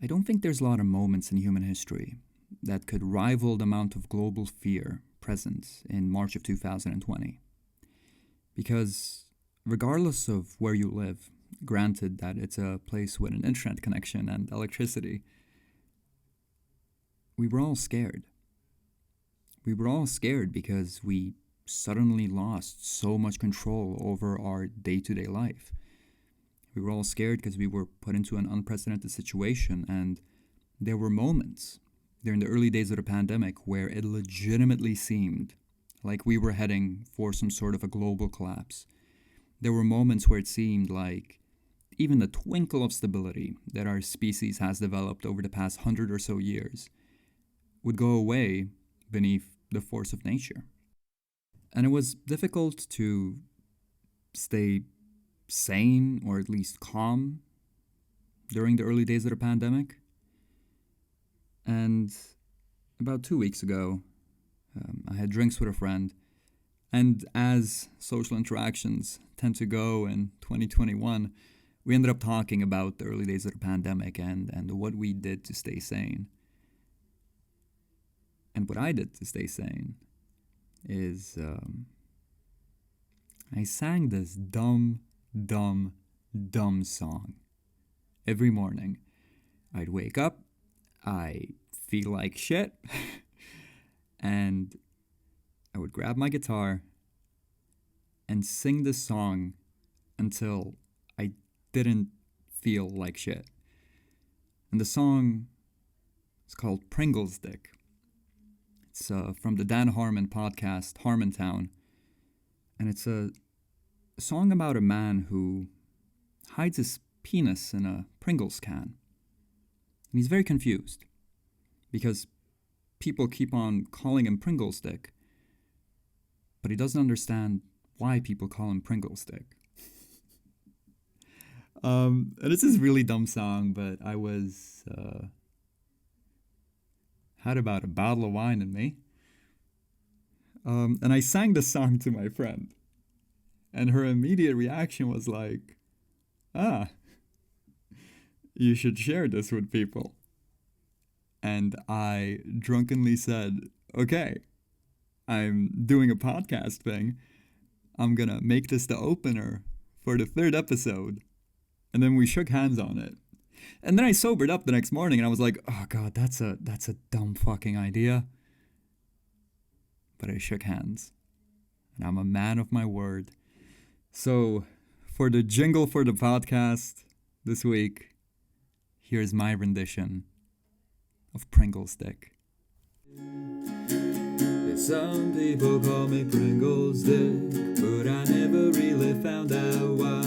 I don't think there's a lot of moments in human history that could rival the amount of global fear present in March of 2020. Because regardless of where you live, granted that it's a place with an internet connection and electricity, we were all scared. We were all scared because we suddenly lost so much control over our day-to-day life. We were all scared because we were put into an unprecedented situation, and there were moments during the early days of the pandemic where it legitimately seemed like we were heading for some sort of a global collapse. There were moments where it seemed like even the twinkle of stability that our species has developed over the past 100 or so years would go away beneath the force of nature. And it was difficult to stay sane, or at least calm, during the early days of the pandemic. And about 2 weeks ago, I had drinks with a friend, and as social interactions tend to go in 2021, we ended up talking about the early days of the pandemic and what we did to stay sane. And what I did to stay sane is I sang this dumb song. Every morning, I'd wake up, I feel like shit, and I would grab my guitar and sing this song until I didn't feel like shit. And the song is called Pringles Dick. It's from the Dan Harmon podcast, Harmontown, and it's a song about a man who hides his penis in a Pringles can. And he's very confused because people keep on calling him Pringles Dick, but he doesn't understand why people call him Pringles Dick. And it's this really dumb song, but I was had about a bottle of wine in me, and I sang the song to my friend. And her immediate reaction was like, you should share this with people. And I drunkenly said, okay, I'm doing a podcast thing. I'm gonna make this the opener for the 3rd episode. And then we shook hands on it. And then I sobered up the next morning and I was like, oh God, that's a dumb fucking idea. But I shook hands. And I'm a man of my word. So, for the jingle for the podcast this week, here's my rendition of Pringles Dick. Some people call me Pringles Dick, but I never really found out why.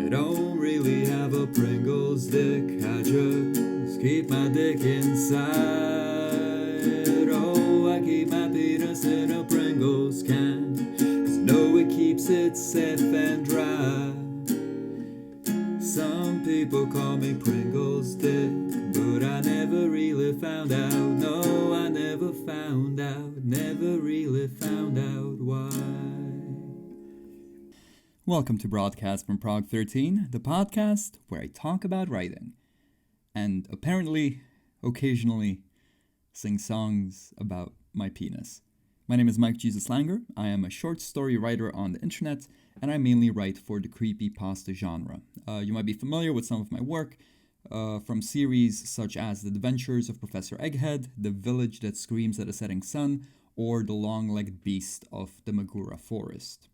I don't really have a Pringles Dick, I just keep my dick inside. Oh, I keep my penis in a Pringles can. It keeps it safe and dry. Some people call me Pringles Dick, but I never really found out. No, I never found out. Never really found out why. Welcome to Broadcast from Prague 13, the podcast where I talk about writing. And apparently, occasionally, sing songs about my penis. My name is Mike Jesus Langer. I am a short story writer on the internet, and I mainly write for the creepypasta genre. You might be familiar with some of my work from series such as The Adventures of Professor Egghead, The Village That Screams at a Setting Sun, or The Long-Legged Beast of the Magura Forest.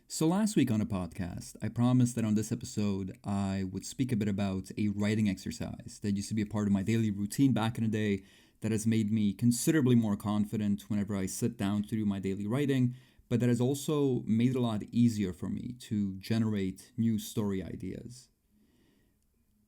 So last week on the podcast, I promised that on this episode, I would speak a bit about a writing exercise that used to be a part of my daily routine back in the day that has made me considerably more confident whenever I sit down to do my daily writing, but that has also made it a lot easier for me to generate new story ideas.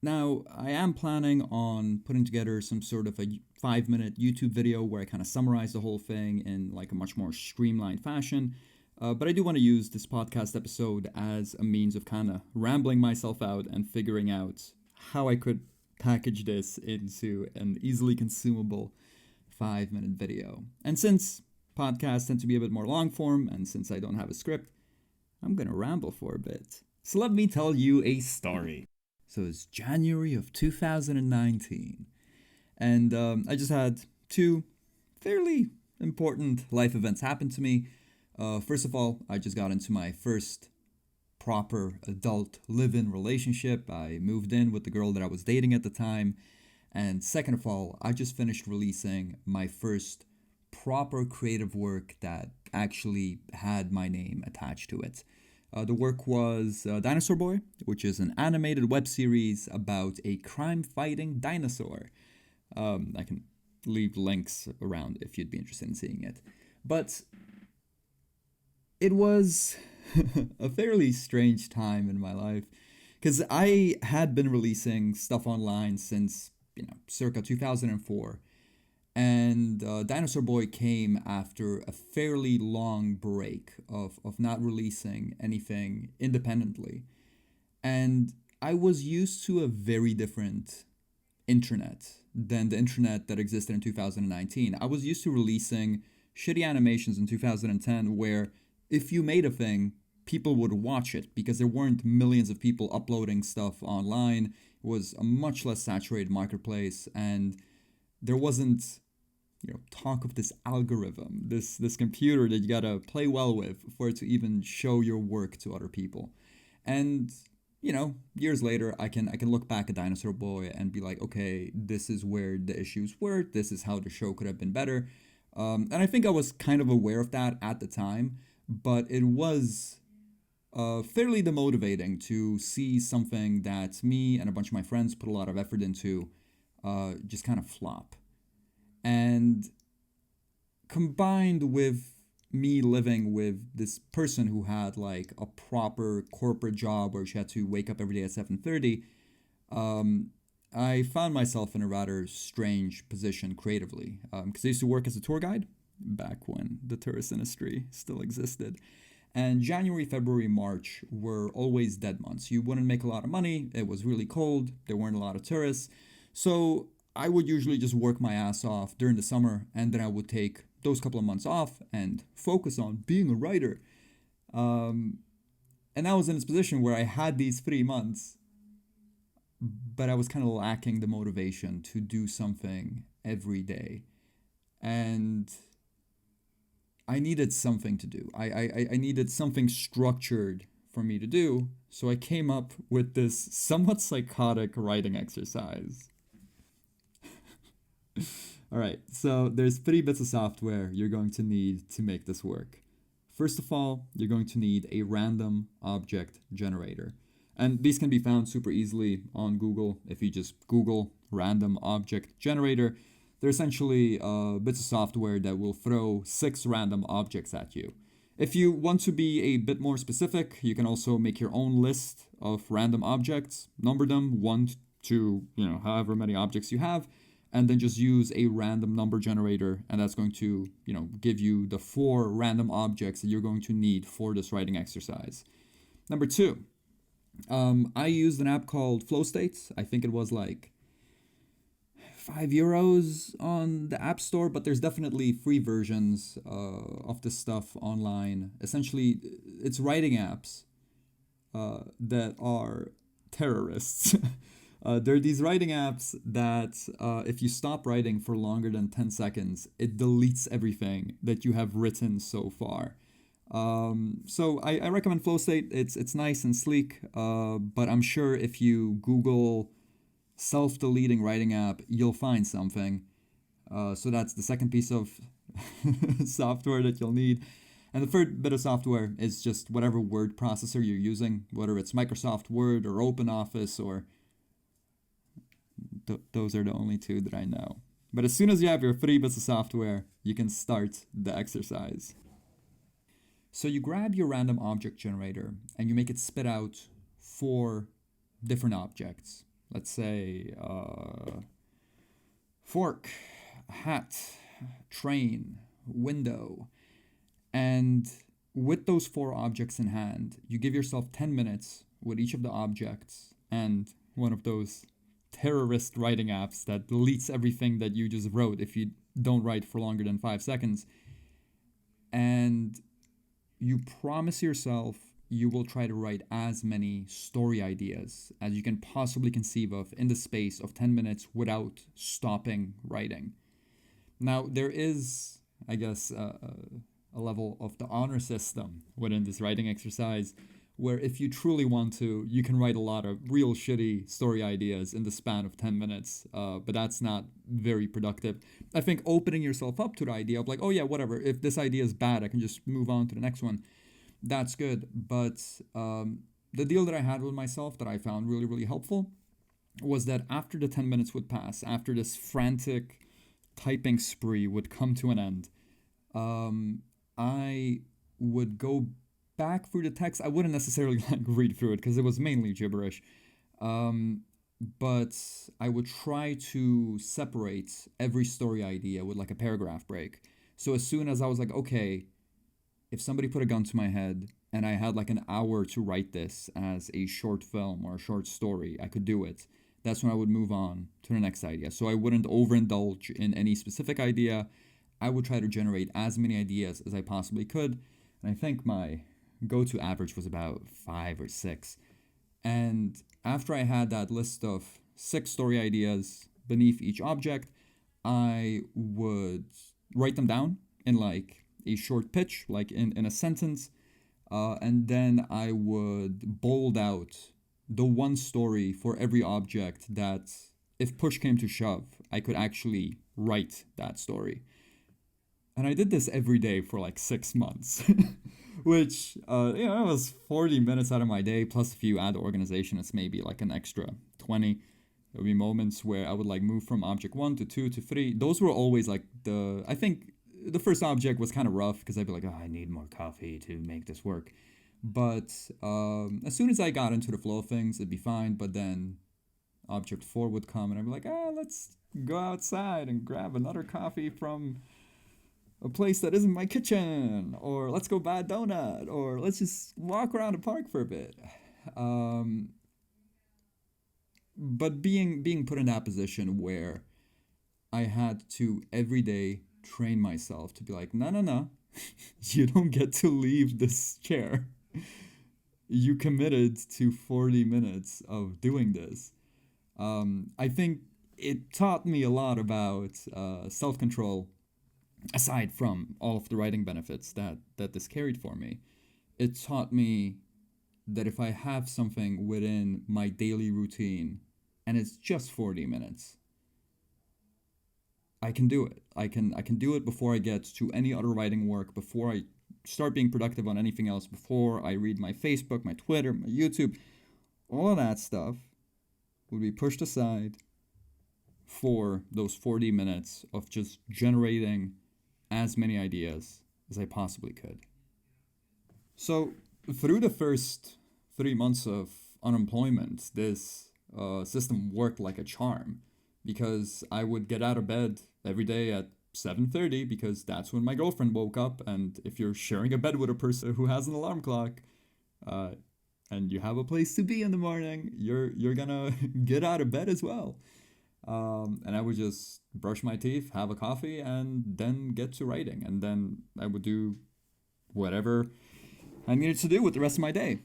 Now, I am planning on putting together some sort of a 5-minute YouTube video where I kind of summarize the whole thing in like a much more streamlined fashion, but I do want to use this podcast episode as a means of kind of rambling myself out and figuring out how I could package this into an easily consumable 5-minute video. And since podcasts tend to be a bit more long form, and since I don't have a script, I'm gonna ramble for a bit. So let me tell you a story. So it's January of 2019, and I just had two fairly important life events happen to me. First of all, I just got into my first proper adult live-in relationship. I moved in with the girl that I was dating at the time. And second of all, I just finished releasing my first proper creative work that actually had my name attached to it. The work was Dinosaur Boy, which is an animated web series about a crime-fighting dinosaur. I can leave links around if you'd be interested in seeing it. But it was a fairly strange time in my life because I had been releasing stuff online since, circa 2004. And Dinosaur Boy came after a fairly long break of not releasing anything independently. And I was used to a very different internet than the internet that existed in 2019. I was used to releasing shitty animations in 2010 where if you made a thing, people would watch it because there weren't millions of people uploading stuff online. It was a much less saturated marketplace, and there wasn't, talk of this algorithm, this computer that you gotta play well with for it to even show your work to other people. And years later, I can look back at Dinosaur Boy and be like, okay, this is where the issues were. This is how the show could have been better. And I think I was kind of aware of that at the time, but it was fairly demotivating to see something that me and a bunch of my friends put a lot of effort into just kind of flop. And combined with me living with this person who had like a proper corporate job where she had to wake up every day at 7:30, I found myself in a rather strange position creatively because I used to work as a tour guide back when the tourist industry still existed. And January, February, March were always dead months. You wouldn't make a lot of money. It was really cold. There weren't a lot of tourists. So I would usually just work my ass off during the summer, and then I would take those couple of months off and focus on being a writer. And I was in this position where I had these 3 months, but I was kind of lacking the motivation to do something every day. And I needed something to do. I needed something structured for me to do. So I came up with this somewhat psychotic writing exercise. All right, so there's 3 bits of software you're going to need to make this work. First of all, you're going to need a random object generator. And these can be found super easily on Google. If you just Google random object generator, they're essentially bits of software that will throw 6 random objects at you. If you want to be a bit more specific, you can also make your own list of random objects, number them 1 to, however many objects you have, and then just use a random number generator, and that's going to, give you the 4 random objects that you're going to need for this writing exercise. Number 2, I used an app called Flow States. I think it was like €5 on the App Store, but there's definitely free versions of this stuff online. Essentially, it's writing apps that are terrorists. There are these writing apps that if you stop writing for longer than 10 seconds, it deletes everything that you have written so far. So I recommend Flow State. It's nice and sleek, but I'm sure if you Google self-deleting writing app, you'll find something. So that's the second piece of software that you'll need. And the third bit of software is just whatever word processor you're using, whether it's Microsoft Word or OpenOffice or those are the only 2 that I know. But as soon as you have your 3 bits of software, you can start the exercise. So you grab your random object generator and you make it spit out 4 different objects. Let's say fork, hat, train, window. And with those 4 objects in hand, you give yourself 10 minutes with each of the objects and one of those terrorist writing apps that deletes everything that you just wrote if you don't write for longer than 5 seconds. And you promise yourself you will try to write as many story ideas as you can possibly conceive of in the space of 10 minutes without stopping writing. Now, there is, I guess, a level of the honor system within this writing exercise where if you truly want to, you can write a lot of real shitty story ideas in the span of 10 minutes, but that's not very productive. I think opening yourself up to the idea of like, oh yeah, whatever, if this idea is bad, I can just move on to the next one. That's good. But the deal that I had with myself that I found really, really helpful was that after the 10 minutes would pass, after this frantic typing spree would come to an end, I would go back through the text. I wouldn't necessarily like read through it because it was mainly gibberish. But I would try to separate every story idea with like a paragraph break. So as soon as I was like, okay, if somebody put a gun to my head and I had like an hour to write this as a short film or a short story, I could do it. That's when I would move on to the next idea. So I wouldn't overindulge in any specific idea. I would try to generate as many ideas as I possibly could. And I think my go-to average was about 5 or 6. And after I had that list of 6 story ideas beneath each object, I would write them down in like a short pitch, like in a sentence. And then I would bold out the one story for every object that, if push came to shove, I could actually write that story. And I did this every day for like 6 months, which, it was 40 minutes out of my day, plus if you add organization, it's maybe like an extra 20. There would be moments where I would like move from object 1 to 2 to 3. Those were always like I think the first object was kind of rough because I'd be like, oh, I need more coffee to make this work. But as soon as I got into the flow of things, it'd be fine. But then object 4 would come and I'd be like, let's go outside and grab another coffee from a place that isn't my kitchen, or let's go buy a donut, or let's just walk around the park for a bit. But being put in that position where I had to every day train myself to be like, no, you don't get to leave this chair. You committed to 40 minutes of doing this. I think it taught me a lot about self-control, aside from all of the writing benefits that this carried for me. It taught me that if I have something within my daily routine and it's just 40 minutes, I can do it. I can do it before I get to any other writing work, before I start being productive on anything else, before I read my Facebook, my Twitter, my YouTube. All of that stuff would be pushed aside for those 40 minutes of just generating as many ideas as I possibly could. So through the first 3 months of unemployment, this system worked like a charm, because I would get out of bed every day at 7:30 because that's when my girlfriend woke up. And if you're sharing a bed with a person who has an alarm clock, and you have a place to be in the morning, you're gonna get out of bed as well. And I would just brush my teeth, have a coffee, and then get to writing. And then I would do whatever I needed to do with the rest of my day.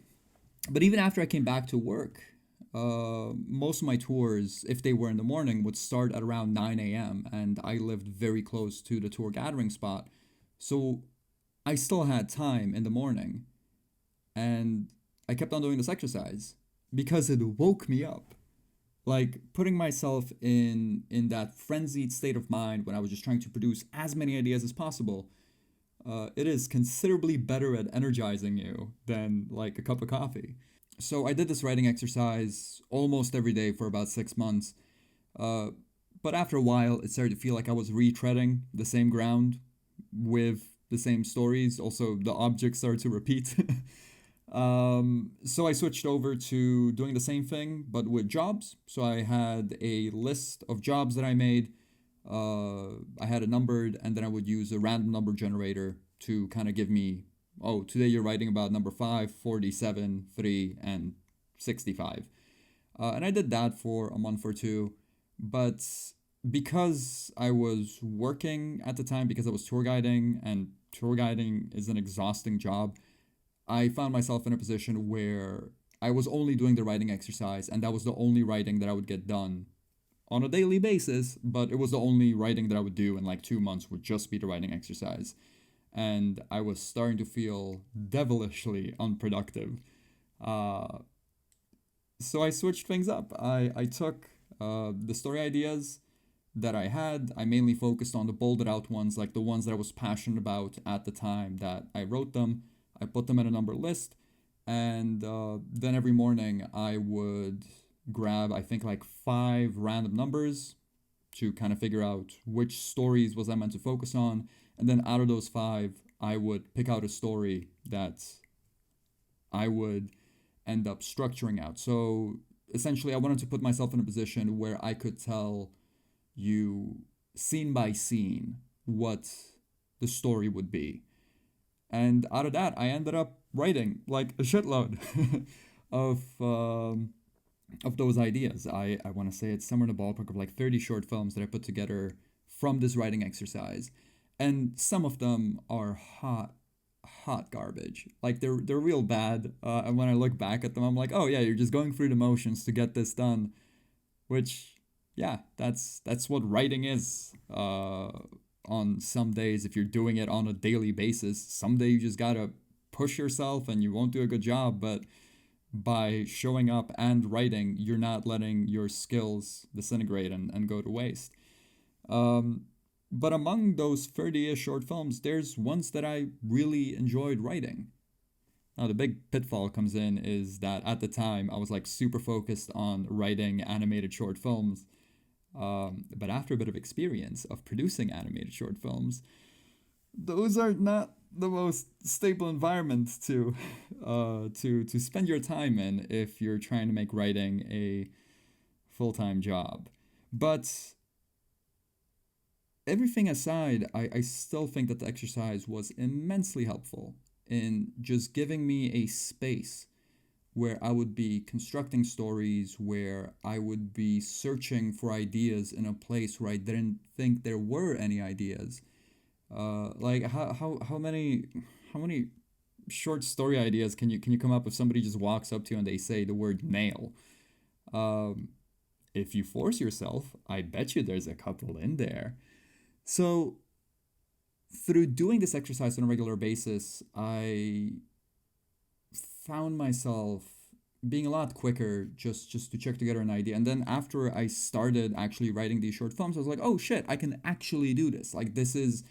But even after I came back to work, most of my tours, if they were in the morning, would start at around 9 a.m. And I lived very close to the tour gathering spot. So I still had time in the morning. And I kept on doing this exercise because it woke me up. Like putting myself in that frenzied state of mind when I was just trying to produce as many ideas as possible. It is considerably better at energizing you than like a cup of coffee. So I did this writing exercise almost every day for about 6 months. But after a while, it started to feel like I was retreading the same ground with the same stories. Also, the objects started to repeat. So I switched over to doing the same thing, but with jobs. So I had a list of jobs that I made. I had it numbered, and then I would use a random number generator to kind of give me, today you're writing about number 5, 47, 3, and 65. And I did that for a month or two. But because I was working at the time, because I was tour guiding, and tour guiding is an exhausting job, I found myself in a position where I was only doing the writing exercise, and that was the only writing that I would get done on a daily basis. But it was the only writing that I would do in like 2 months, would just be the writing exercise. And I was starting to feel devilishly unproductive. Uh, so I switched things up. I took the story ideas that I had. I mainly focused on the bolded out ones, like the ones that I was passionate about at the time that I wrote them. I put them in a number list, and then every morning I would grab, I think, like five random numbers to kind of figure out which stories was I meant to focus on, and then out of those five, I would pick out a story that I would end up structuring out. So essentially, I wanted to put myself in a position where I could tell you scene by scene what the story would be. And out of that, I ended up writing like a shitload of of those ideas. I want to say it's somewhere in the ballpark of like 30 short films that I put together from this writing exercise. And some of them are hot garbage. Like they're real bad. And when I look back at them, I'm like, oh yeah, you're just going through the motions to get this done. Which, yeah, that's what writing is. On some days, if you're doing it on a daily basis, someday you just gotta push yourself and you won't do a good job. But by showing up and writing, you're not letting your skills disintegrate and go to waste. Um, but among those 30-ish short films, there's ones that I really enjoyed writing. Now, the big pitfall comes in is that at the time, I was like super focused on writing animated short films. But after a bit of experience of producing animated short films, those are not the most stable environment to to spend your time in if you're trying to make writing a full-time job. But everything aside, I still think that the exercise was immensely helpful in just giving me a space where I would be constructing stories, where I would be searching for ideas in a place where I didn't think there were any ideas. Like how many short story ideas can you come up if somebody just walks up to you and they say the word nail? Um, if you force yourself, I bet you there's a couple in there. So through doing this exercise on a regular basis, I found myself being a lot quicker just to check together an idea. And then after I started actually writing these short films, I was like, oh shit, I can actually do this. Like this is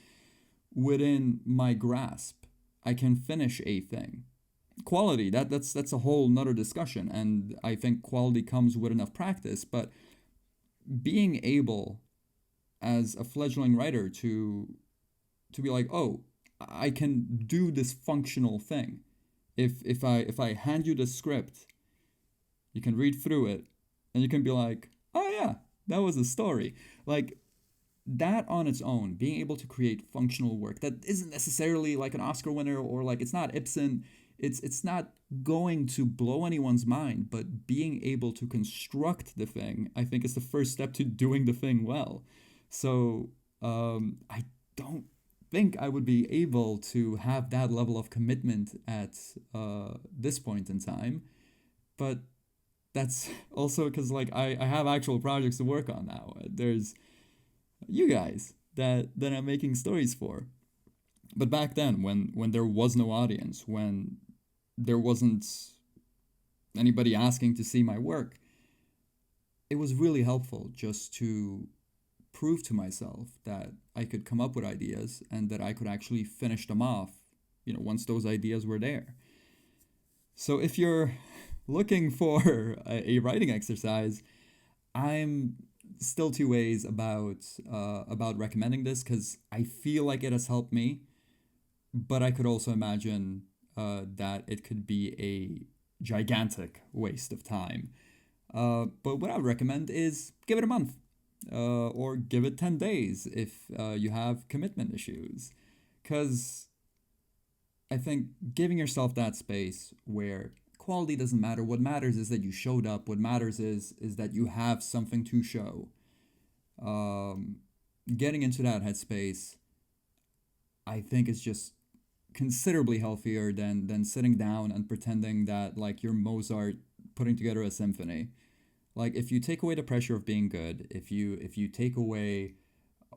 within my grasp. I can finish a thing. Quality, that's a whole nother discussion. And I think quality comes with enough practice, but being able as a fledgling writer to be like, oh, I can do this functional thing. If I hand you the script, you can read through it, and you can be like, oh yeah, that was a story. Like that on its own, being able to create functional work that isn't necessarily like an Oscar winner or like it's not Ibsen, it's not going to blow anyone's mind, but being able to construct the thing, I think, is the first step to doing the thing well. So I don't think I would be able to have that level of commitment at this point in time, but that's also because like I have actual projects to work on now. There's you guys that I'm making stories for. But back then, when there was no audience, when there wasn't anybody asking to see my work, it was really helpful just to prove to myself that I could come up with ideas and that I could actually finish them off, once those ideas were there. So if you're looking for a writing exercise, I'm still two ways about recommending this because I feel like it has helped me, but I could also imagine that it could be a gigantic waste of time. But what I would recommend is give it a month, or give it 10 days if you have commitment issues. Because I think giving yourself that space where quality doesn't matter. What matters is that you showed up. What matters is that you have something to show. Um, Getting into that headspace, I think, is just considerably healthier than sitting down and pretending that like you're Mozart putting together a symphony. Like if you take away the pressure of being good, if you take away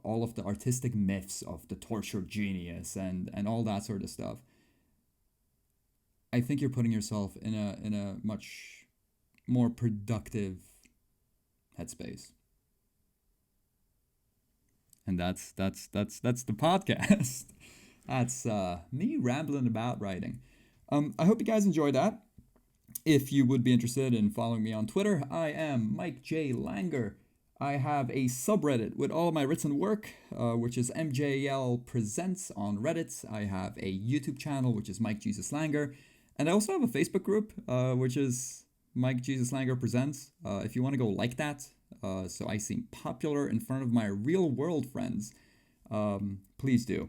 all of the artistic myths of the tortured genius and all that sort of stuff, I think you're putting yourself in a much more productive headspace. And that's the podcast. That's me rambling about writing. I hope you guys enjoyed that. If you would be interested in following me on Twitter, I am Mike J. Langer. I have a subreddit with all of my written work, which is MJL Presents on Reddit. I have a YouTube channel, which is Mike Jesus Langer. And I also have a Facebook group, which is Mike Jesus Langer Presents. If you want to go like that, so I seem popular in front of my real world friends, please do.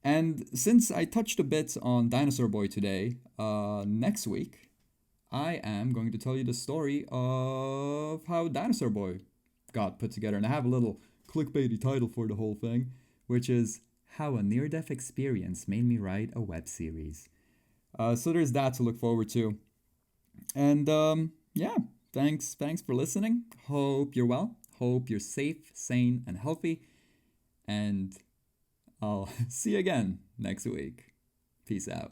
And since I touched a bit on Dinosaur Boy today, next week I am going to tell you the story of how Dinosaur Boy got put together. And I have a little clickbaity title for the whole thing, which is How a Near-Death Experience Made Me Write a Web Series. So there's that to look forward to. And yeah, thanks for listening. Hope you're well. Hope you're safe, sane, and healthy. And I'll see you again next week. Peace out.